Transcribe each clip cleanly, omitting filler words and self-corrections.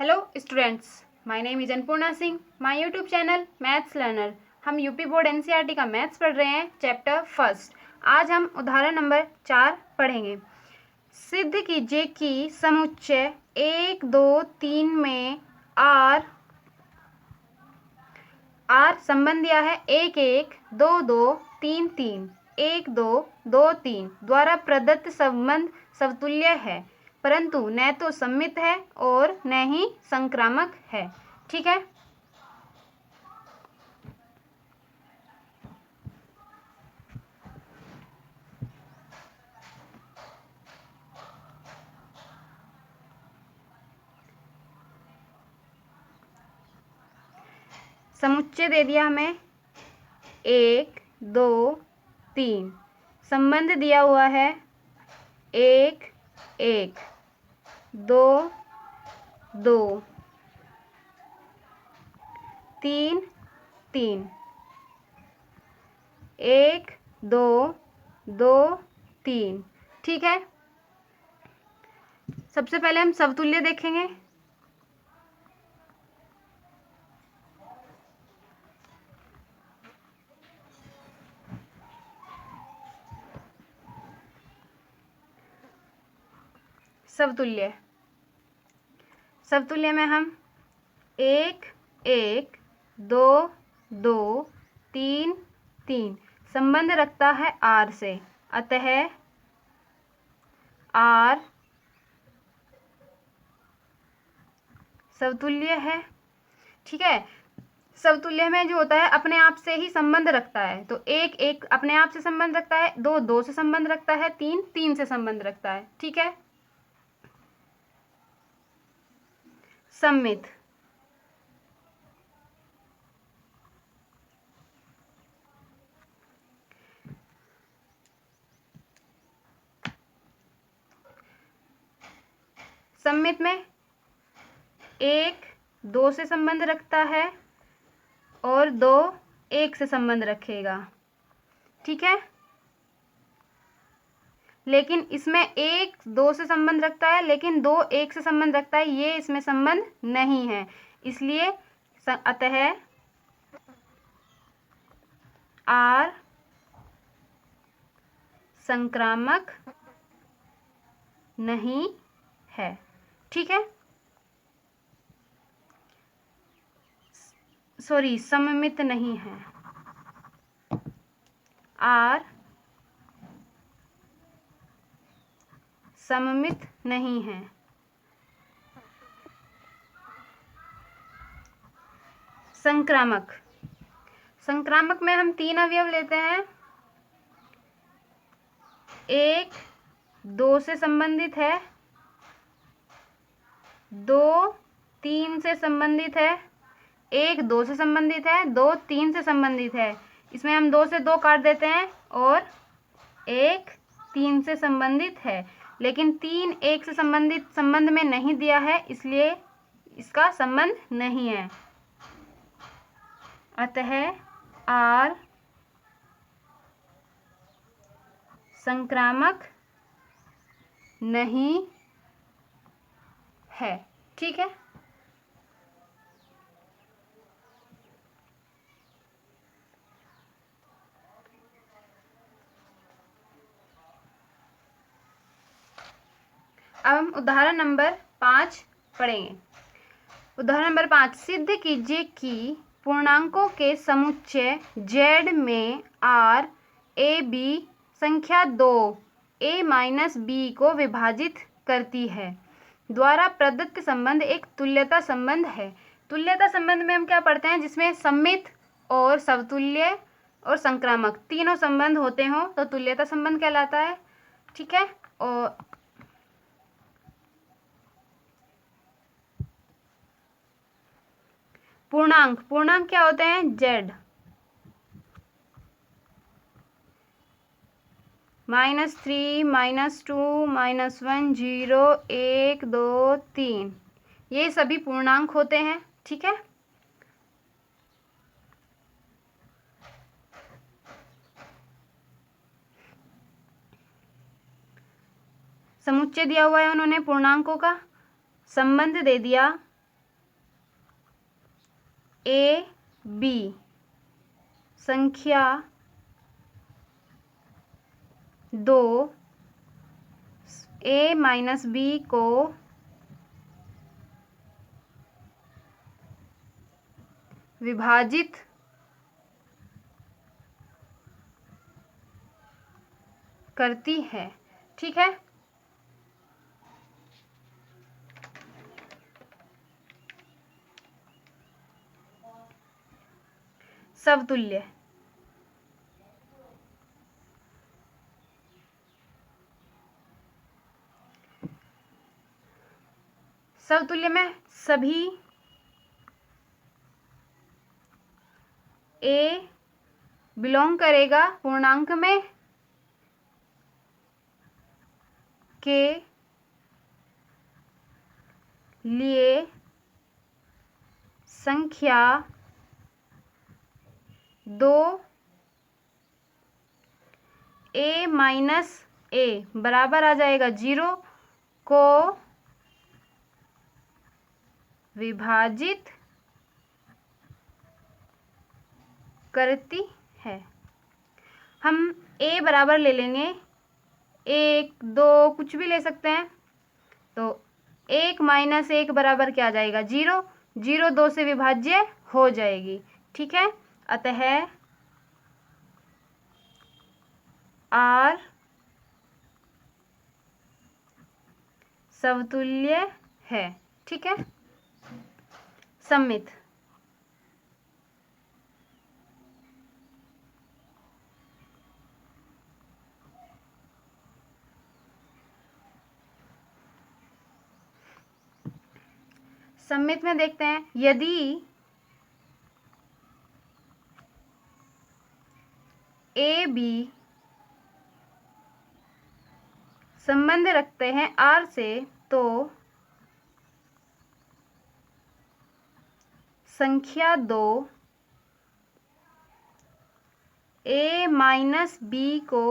Hello students, my name is Annapurna Singh. My YouTube channel maths learner. हम UP board NCERT का maths पढ़ रहे हैं, चैप्टर फर्स्ट। आज हम उदाहरण नंबर 4 पढ़ेंगे। सिद्ध कीजिए कि समुच्चय 1, 2, 3 में आर संबंध दिया है 1, 1, 2, 2, 3, 3, 1, 2, 2, 3 द्वारा प्रदत्त संबंध समतुल्य है, परंतु न तो सममित है और न ही संक्रामक है। ठीक है। समुच्चय दे दिया हमें 1, 2, 3। संबंध दिया हुआ है 1, 1, 2, 2, 3, 3, 1, 2, 2, 3। ठीक है। सबसे पहले हम समतुल्य देखेंगे। समतुल्य में हम 1, 1, 2, 2, 3, 3 संबंध रखता है आर से, अतः आर समतुल्य है। ठीक है। समतुल्य में जो होता है अपने आप से ही संबंध रखता है, तो 1, 1 अपने आप से संबंध रखता है, 2, 2 से संबंध रखता है, 3, 3 से संबंध रखता है। ठीक है। सममित सममित में 1, 2 से संबंध रखता है और 2, 1 से संबंध रखेगा। ठीक है। लेकिन इसमें 1, 2 से संबंध रखता है, लेकिन 2, 1 से संबंध रखता है, ये इसमें संबंध नहीं है, इसलिए अतः आर संक्रामक नहीं है। ठीक है। सममित नहीं है। आर सममित नहीं है। संक्रामक में हम 3 अवयव लेते हैं। 1, 2 से संबंधित है, 2, 3 से संबंधित है, 1, 2 से संबंधित है, 2, 3 से संबंधित है। इसमें हम 2 से 2 काट देते हैं और 1, 3 से संबंधित है, लेकिन 3, 1 से संबंध में नहीं दिया है, इसलिए इसका संबंध नहीं है। अतः आर संक्रामक नहीं है। ठीक है। अब हम उदाहरण नंबर 5 पढ़ेंगे। उदाहरण नंबर 5, सिद्ध कीजिए कि पूर्णांकों के समुच्चय Z में R A B संख्या 2 A माइनस B को विभाजित करती है द्वारा प्रदत्त संबंध एक तुल्यता संबंध है। तुल्यता संबंध में हम क्या पढ़ते हैं, जिसमें सममित और समतुल्य और संक्रामक तीनों संबंध होते हों तो तुल्यता संबंध कहलाता है। ठीक है। और पूर्णांक क्या होते हैं, Z -3, -2, -1, 0, 1, 2, 3 ये सभी पूर्णांक होते हैं। ठीक है। समुच्चय दिया हुआ है उन्होंने पूर्णांकों का, संबंध दे दिया ए बी संख्या 2 ए माइनस बी को विभाजित करती है। ठीक है, समतुल्य। समतुल्य में सभी ए बिलोंग करेगा पूर्णांक में के लिए संख्या 2 ए माइनस ए बराबर आ जाएगा 0 को विभाजित करती है। हम ए बराबर ले लेंगे, 1 2 कुछ भी ले सकते हैं। तो 1 माइनस 1 बराबर क्या आ जाएगा 0, 0 2 से विभाज्य हो जाएगी। ठीक है, अतः आर समतुल्य है। ठीक है, सममित। सममित में देखते हैं, यदि ए बी संबंध रखते हैं आर से, तो संख्या 2 ए माइनस बी को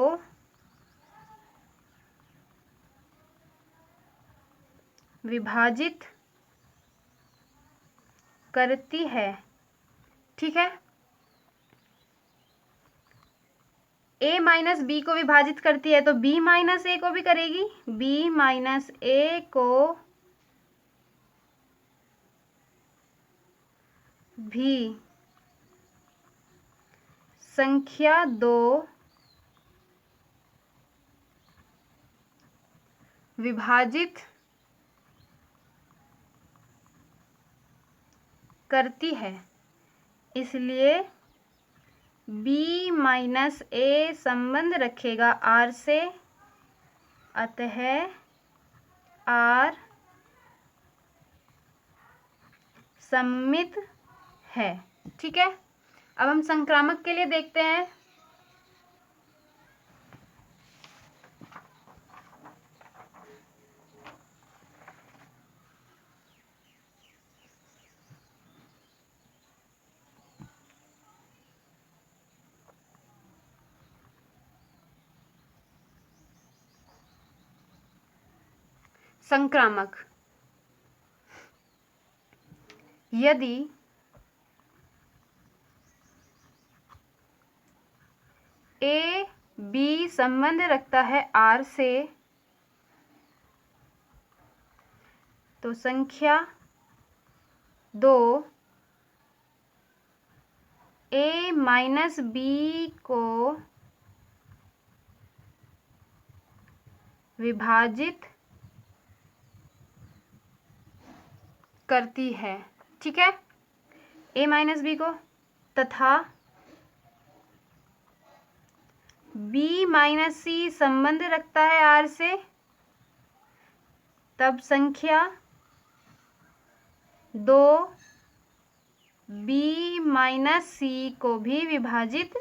विभाजित करती है। ठीक है, ए माइनस बी को विभाजित करती है तो बी माइनस ए को भी करेगी। बी माइनस ए को भी संख्या 2 विभाजित करती है, इसलिए बी माइनस ए संबंध रखेगा आर से, अतः आर सममित है। ठीक है, अब हम संक्रामक के लिए देखते हैं। संक्रामक, यदि ए बी संबंध रखता है आर से, तो संख्या 2 ए माइनस बी को विभाजित करती है। ठीक है, ए माइनस बी को, तथा बी माइनस सी संबंध रखता है आर से, तब संख्या 2 बी माइनस सी को भी विभाजित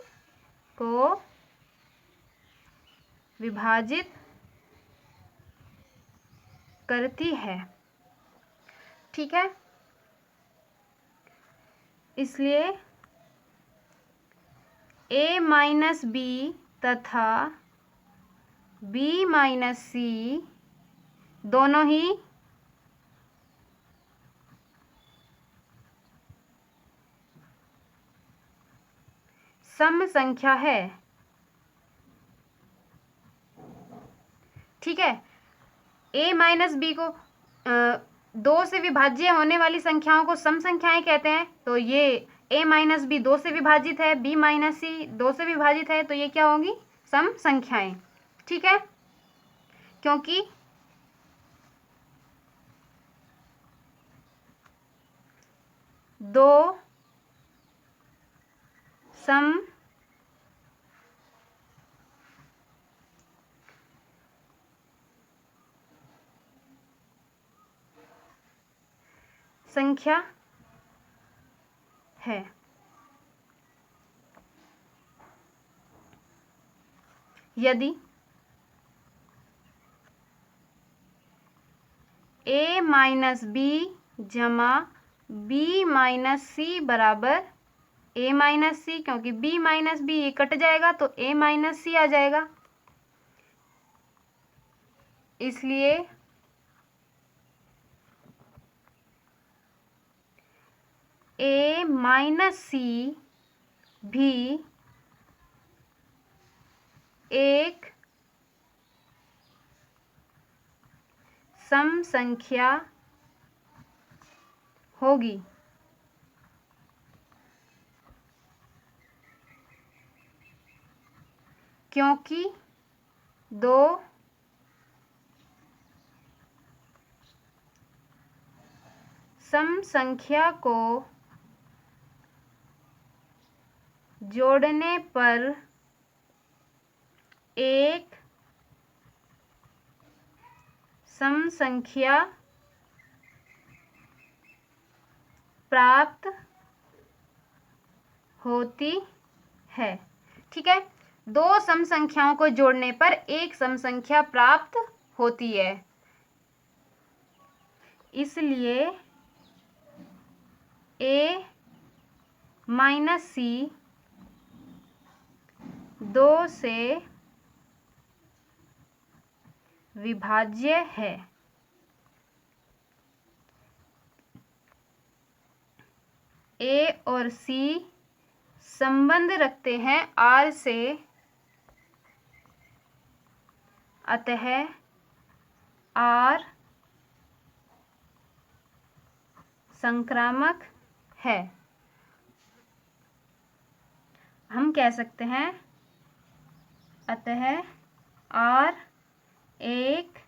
करती है। ठीक है, इसलिए ए माइनस बी तथा बी माइनस सी दोनों ही सम संख्या है। ठीक है, a माइनस बी को 2 से विभाज्य होने वाली संख्याओं को सम संख्याएं कहते हैं। तो ये a माइनस बी 2 से विभाजित है, b माइनस सी 2 से विभाजित है, तो ये क्या होगी? सम संख्याएं। ठीक है, क्योंकि दो सम संख्या है। यदि a माइनस बी जमा b माइनस सी बराबर a माइनस सी, क्योंकि b माइनस बी ये कट जाएगा तो a माइनस सी आ जाएगा, इसलिए a माइनस सी भी एक सम संख्या होगी। क्योंकि दो सम संख्या को जोड़ने पर एक सम संख्या प्राप्त होती है। ठीक है, दो सम संख्याओं को जोड़ने पर एक सम संख्या प्राप्त होती है, इसलिए a माइनस सी 2 से विभाज्य है। a और c संबंध रखते हैं r से, अतः r संक्रामक है। हम कह सकते हैं अतः r एक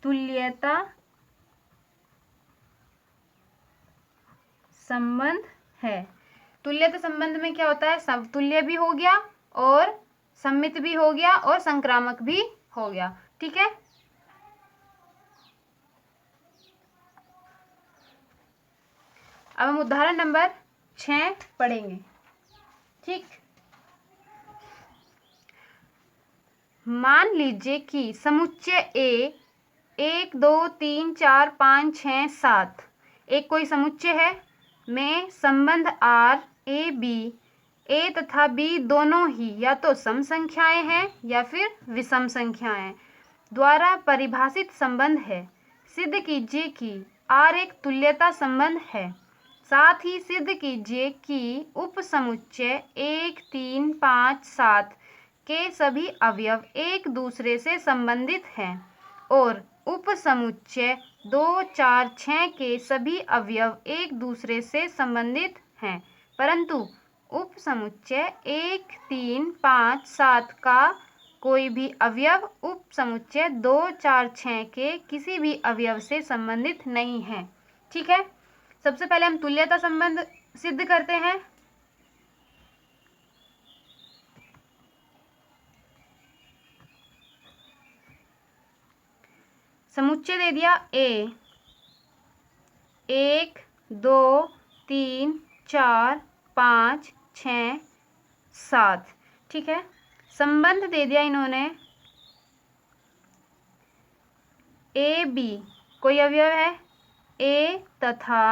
तुल्यता संबंध है। तुल्यता संबंध में क्या होता है? समतुल्य भी हो गया और सममित भी हो गया और संक्रामक भी हो गया। ठीक है, अब हम उदाहरण नंबर 6 पढ़ेंगे। ठीक, मान लीजिए कि समुच्चय A 1 2 3 4 5 6 7 एक कोई समुच्चय है में संबंध R A B A तथा B दोनों ही या तो सम संख्याएं हैं या फिर विषम संख्याएं द्वारा परिभाषित संबंध है। सिद्ध कीजिए कि R एक तुल्यता संबंध है। साथ ही सिद्ध कीजिए कि उप समुच्चय 1 3 5 7 के सभी अवयव एक दूसरे से संबंधित हैं और उप समुच्चय 2 4 6 के सभी अवयव एक दूसरे से संबंधित हैं, परंतु उप समुच्चय 1 3 5 7 का कोई भी अवयव उप समुच्चय 2 4 6 के किसी भी अवयव से संबंधित नहीं है। ठीक है, सबसे पहले हम तुल्यता संबंध सिद्ध करते हैं। समुच्चय दे दिया A 1 2 3 4 5 6 7। ठीक है, संबंध दे दिया इन्होंने A B, कोई अवयव है A तथा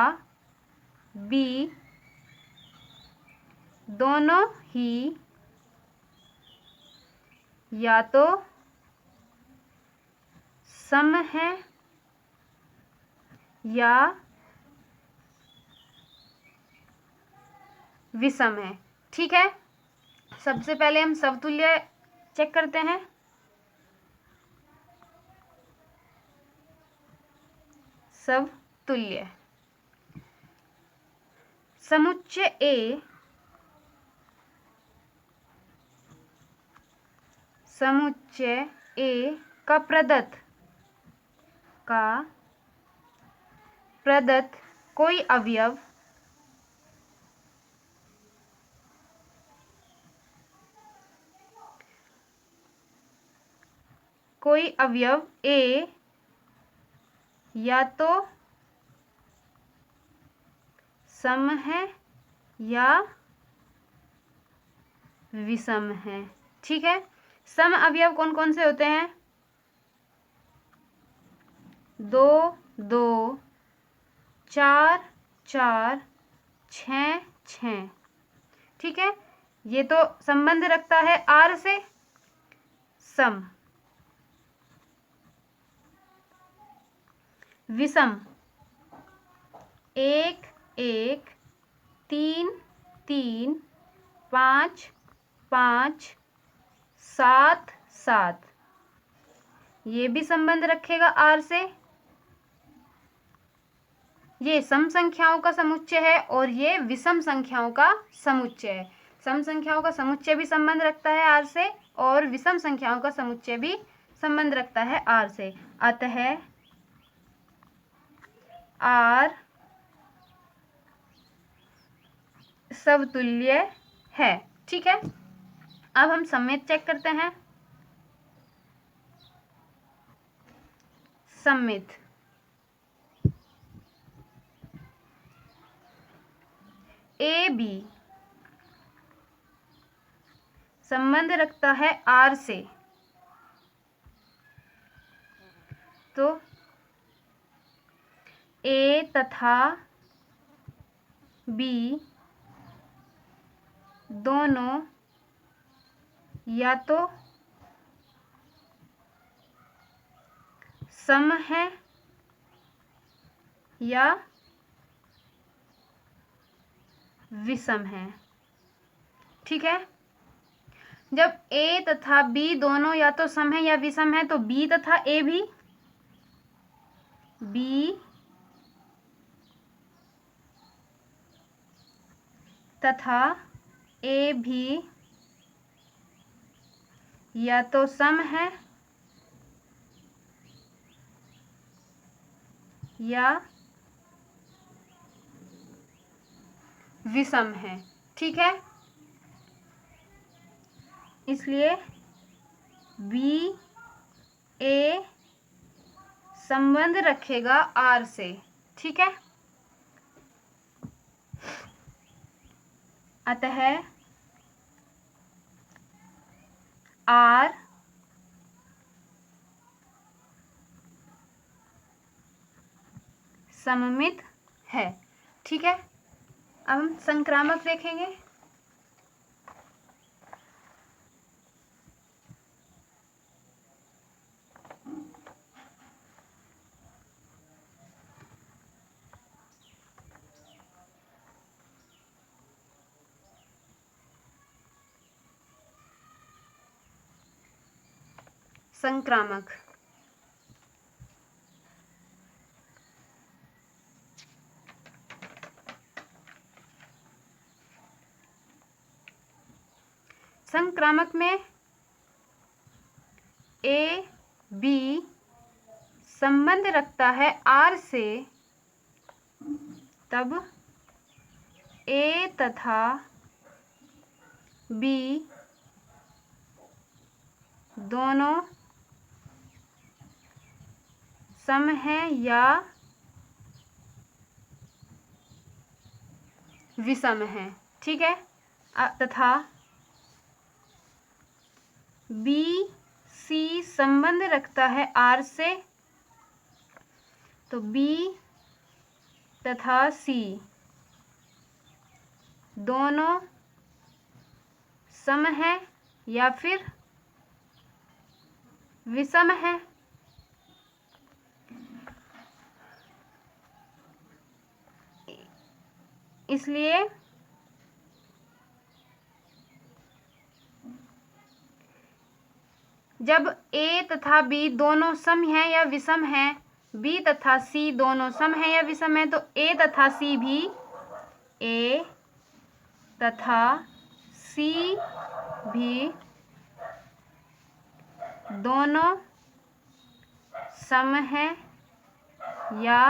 B दोनों ही या तो सम है या विषम है। ठीक है, सबसे पहले हम समतुल्य चेक करते हैं। समतुल्य समुच्चय ए का प्रदत्त कोई अवयव ए या तो सम है या विषम है। ठीक है, सम अवयव कौन कौन से होते हैं? 2 2, 4 4, 6 6। ठीक है, ये तो संबंध रखता है आर से। सम विषम 1 1, 3 3, 5 5, 7 7, ये भी संबंध रखेगा आर से। ये सम संख्याओं का समुच्चय है और ये विषम संख्याओं का समुच्चय है। सम संख्याओं का समुच्चय भी संबंध रखता है आर से और विषम संख्याओं का समुच्चय भी संबंध रखता है आर से। अतः आर समतुल्य है। ठीक है, अब हम सममित चेक करते हैं। सममित ए बी संबंध रखता है आर से, तो ए तथा बी दोनों या तो सम है या विषम है। ठीक है, जब ए तथा बी दोनों या तो सम है या विषम है तो बी तथा ए भी या तो सम है या विषम है। ठीक है, इसलिए बी ए संबंध रखेगा आर से। ठीक है, अतः आर सममित है। ठीक है, अब हम संक्रामक देखेंगे। संक्रामक संक्रामक में ए बी संबंध रखता है आर से, तब ए तथा बी दोनों सम है या विषम है। ठीक है, तथा बी सी संबंध रखता है आर से, तो बी तथा सी दोनों सम है या फिर विषम है। इसलिए जब ए तथा बी दोनों सम हैं या विषम हैं, बी तथा सी दोनों सम हैं या विषम हैं, तो ए तथा सी भी दोनों सम हैं या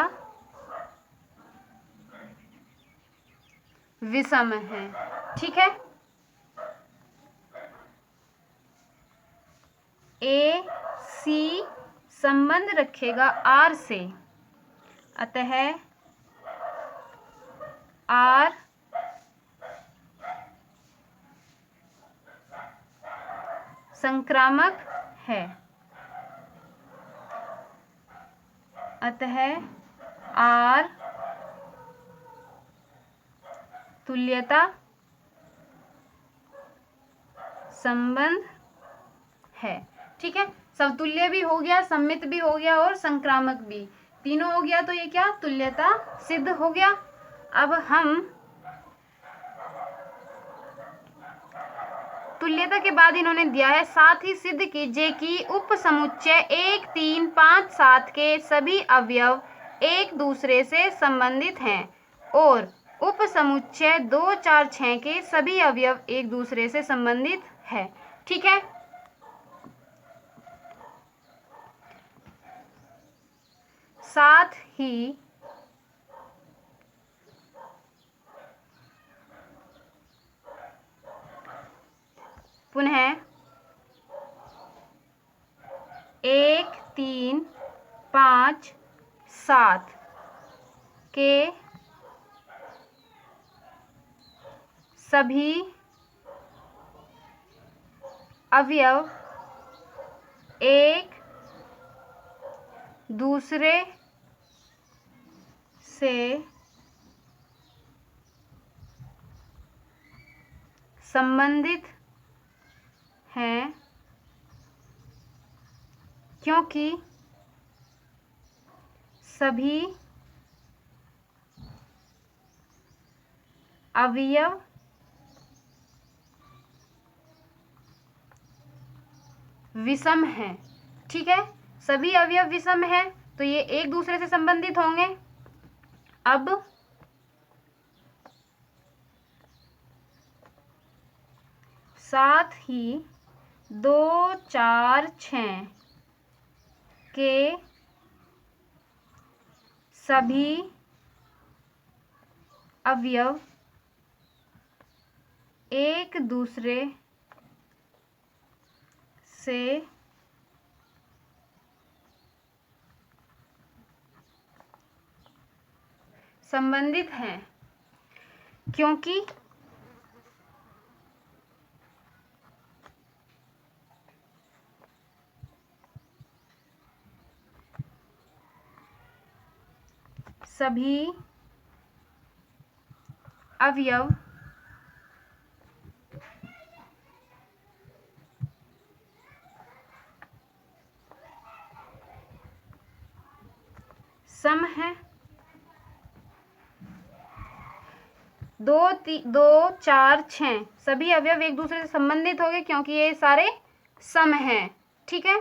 विषम हैं। ठीक है, ए सी संबंध रखेगा आर से, अतः आर संक्रामक है, अतः आर तुल्यता संबंध है। ठीक है, समतुल्य भी हो गया, सम्मित भी हो गया और संक्रामक भी, तीनों हो गया, तो ये क्या तुल्यता सिद्ध हो गया। अब हम तुल्यता के बाद इन्होंने दिया है, साथ ही सिद्ध कीजिए कि उपसमुच्चय 1, 3, 5, 7 के सभी अवयव एक दूसरे से संबंधित हैं और उपसमुच्चय 2, 4, 6 के सभी अवयव एक दूसरे से संबंधित है। ठीक है, साथ ही पुनः 1, 3, 5, 7 के सभी अवयव एक दूसरे से संबंधित हैं क्योंकि सभी अवयव विषम हैं। ठीक है, सभी अवयव विषम हैं तो ये एक दूसरे से संबंधित होंगे। अब साथ ही 2, 4, 6 के सभी अवयव एक दूसरे से संबंधित हैं क्योंकि सभी अवयव सम है। 2, 4, 6 सभी अवयव एक दूसरे से संबंधित हो गए क्योंकि ये सारे सम हैं। ठीक है,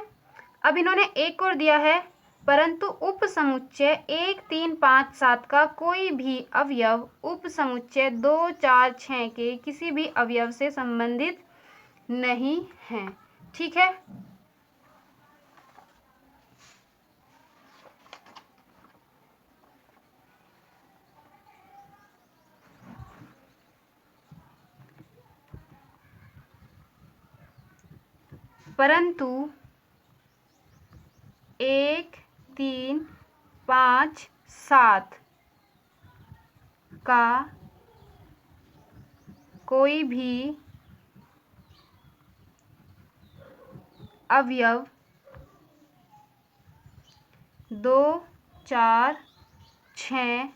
अब इन्होंने एक और दिया है, परंतु उपसमुच्चय 1, 3, 5, 7 का कोई भी अवयव उपसमुच्चय 2, 4, 6 के किसी भी अवयव से संबंधित नहीं है। ठीक है, परंतु 1, 3, 5, 7 का कोई भी अवयव 2, 4, 6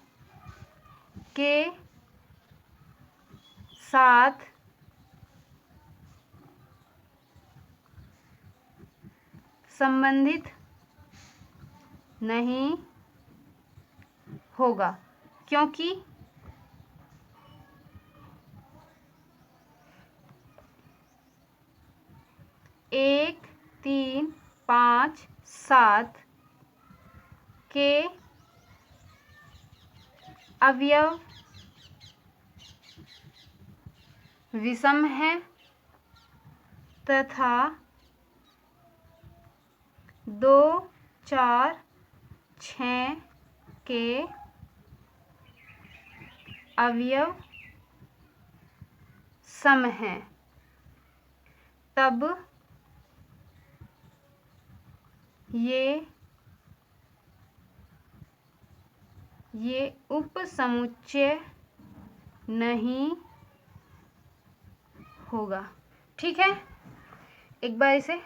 के साथ संबंधित नहीं होगा क्योंकि एक, 3, 5, 7 के अवयव विषम हैं तथा 2, 4, 6 के अवयव सम हैं, तब ये उपसमुच्चय नहीं होगा। ठीक है, एक बार इसे